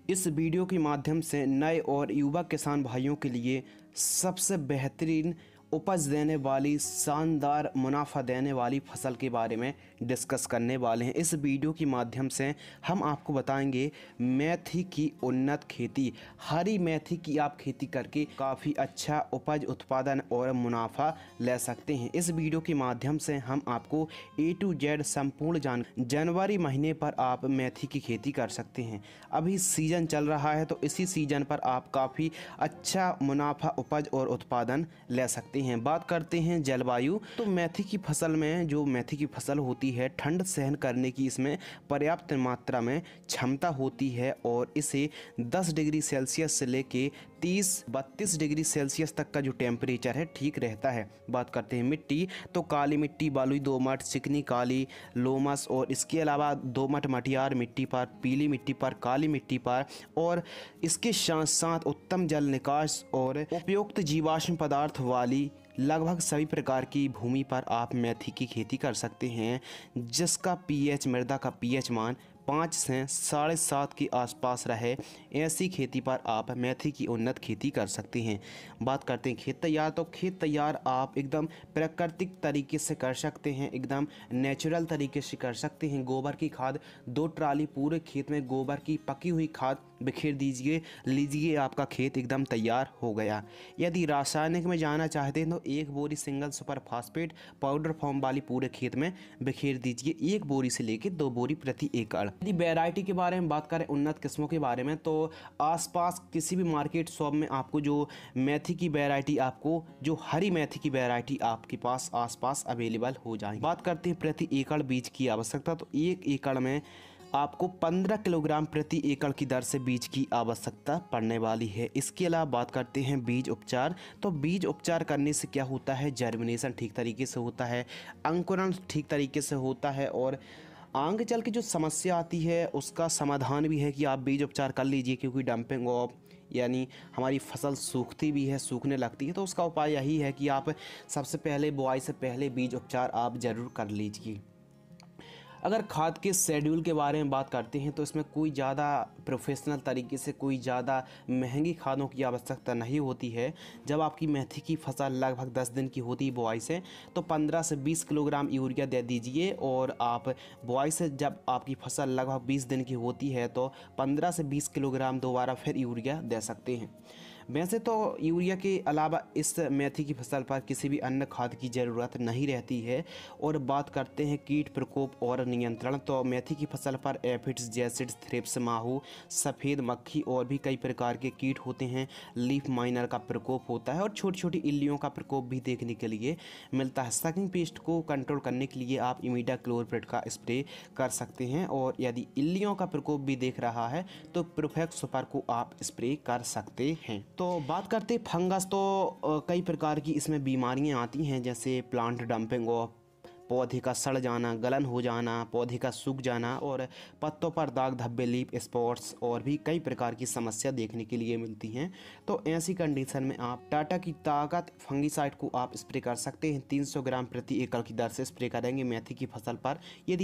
इस वीडियो के माध्यम से नए और युवा किसान भाइयों के लिए सबसे बेहतरीन उपज देने वाली, शानदार मुनाफा देने वाली फसल के बारे में डिस्कस करने वाले हैं। इस वीडियो के माध्यम से हम आपको बताएंगे मेथी की उन्नत खेती। हरी मेथी की आप खेती करके काफ़ी अच्छा उपज, उत्पादन और मुनाफा ले सकते हैं। इस वीडियो के माध्यम से हम आपको A to Z संपूर्ण जनवरी महीने पर आप मेथी की खेती कर सकते हैं। अभी सीज़न चल रहा है तो इसी सीज़न पर आप काफ़ी अच्छा मुनाफा, उपज और उत्पादन ले सकते हैं। बात करते हैं जलवायु, तो मेथी की फसल में जो मेथी की फसल होती है, ठंड सहन करने की इसमें पर्याप्त मात्रा में क्षमता होती है और इसे 10 डिग्री सेल्सियस से लेके 30-32 डिग्री सेल्सियस तक का जो टेम्परेचर है ठीक रहता है। बात करते हैं मिट्टी, तो काली मिट्टी, बलुई दोमट, चिकनी काली, लोमस और इसके अलावा दोमट मटियार मिट्टी पर, पीली मिट्टी पर, काली मिट्टी पर और इसके साथ साथ उत्तम जल निकास और उपयुक्त जीवाश्म पदार्थ वाली लगभग सभी प्रकार की भूमि पर आप मेथी की खेती कर सकते हैं, जिसका पीएच, मृदा का पीएच मान 5 से 7.5 के आसपास रहे। ऐसी खेती पर आप मेथी की उन्नत खेती कर सकते हैं। बात करते हैं खेत तैयार, तो खेत तैयार आप एकदम प्राकृतिक तरीके से कर सकते हैं, एकदम नेचुरल तरीके से कर सकते हैं। गोबर की खाद 2 ट्राली पूरे खेत में गोबर की पकी हुई खाद बिखेर दीजिए, लीजिए, आपका खेत एकदम तैयार हो गया। यदि रासायनिक में जाना चाहते हैं तो 1 बोरी single super phosphate powder form वाली पूरे खेत में बिखेर दीजिए, 1 बोरी से लेकर 2 बोरी प्रति एकड़। यदि वैरायटी के बारे में बात करें, उन्नत किस्मों के बारे में, तो आसपास किसी भी मार्केट शॉप में आपको जो मेथी की वैरायटी, आपको जो हरी मेथी की वैरायटी आपके पास आसपास अवेलेबल हो जाएगी। बात करते हैं प्रति एकड़ बीज की आवश्यकता, तो 1 एकड़ में आपको 15 किलोग्राम प्रति एकड़ की दर से बीज की आवश्यकता पड़ने वाली है। इसके अलावा बात करते हैं बीज उपचार, तो बीज उपचार करने से क्या होता है, जर्मिनेशन ठीक तरीके से होता है, अंकुरण ठीक तरीके से होता है और आगे चल के जो समस्या आती है उसका समाधान भी है कि आप बीज उपचार कर लीजिए, क्योंकि डंपिंग ऑफ यानी हमारी फसल सूखती भी है, सूखने लगती है, तो उसका उपाय यही है कि आप सबसे पहले बुआई से पहले बीज उपचार आप ज़रूर कर लीजिए। अगर खाद के शेड्यूल के बारे में बात करते हैं तो इसमें कोई ज़्यादा प्रोफेशनल तरीके से कोई ज़्यादा महंगी खादों की आवश्यकता नहीं होती है। जब आपकी मेथी की फसल लगभग 10 दिन की होती है बुआई से, तो 15 से 20 किलोग्राम यूरिया दे दीजिए और आप बुआई से जब आपकी फसल लगभग 20 दिन की होती है तो 15 से 20 किलोग्राम दोबारा फिर यूरिया दे सकते हैं। वैसे तो यूरिया के अलावा इस मेथी की फसल पर किसी भी अन्य खाद की ज़रूरत नहीं रहती है। और बात करते हैं कीट प्रकोप और नियंत्रण, तो मेथी की फसल पर एफिड्स, जैसिड्स, थ्रिप्स, माहू, सफ़ेद मक्खी और भी कई प्रकार के कीट होते हैं। लीफ माइनर का प्रकोप होता है और छोटी छोटी इल्लियों का प्रकोप भी देखने के लिए मिलता है। सकिंग पेस्ट को कंट्रोल करने के लिए आप इमिडाक्लोप्रिड का स्प्रे कर सकते हैं और यदि इल्लियों का प्रकोप भी देख रहा है तो प्रोफेक्स सुपर को आप स्प्रे कर सकते हैं। तो बात करते हैं फंगस, तो कई प्रकार की इसमें बीमारियां आती हैं, जैसे प्लांट डंपिंग ऑफ, पौधे का सड़ जाना, गलन हो जाना, पौधे का सूख जाना और पत्तों पर दाग धब्बे, लीफ स्पॉट्स और भी कई प्रकार की समस्या देखने के लिए मिलती हैं। तो ऐसी कंडीशन में आप टाटा की ताकत फंगीसाइड को आप स्प्रे कर सकते हैं। 300 ग्राम प्रति एकड़ की दर से स्प्रे करेंगे मेथी की फसल पर। यदि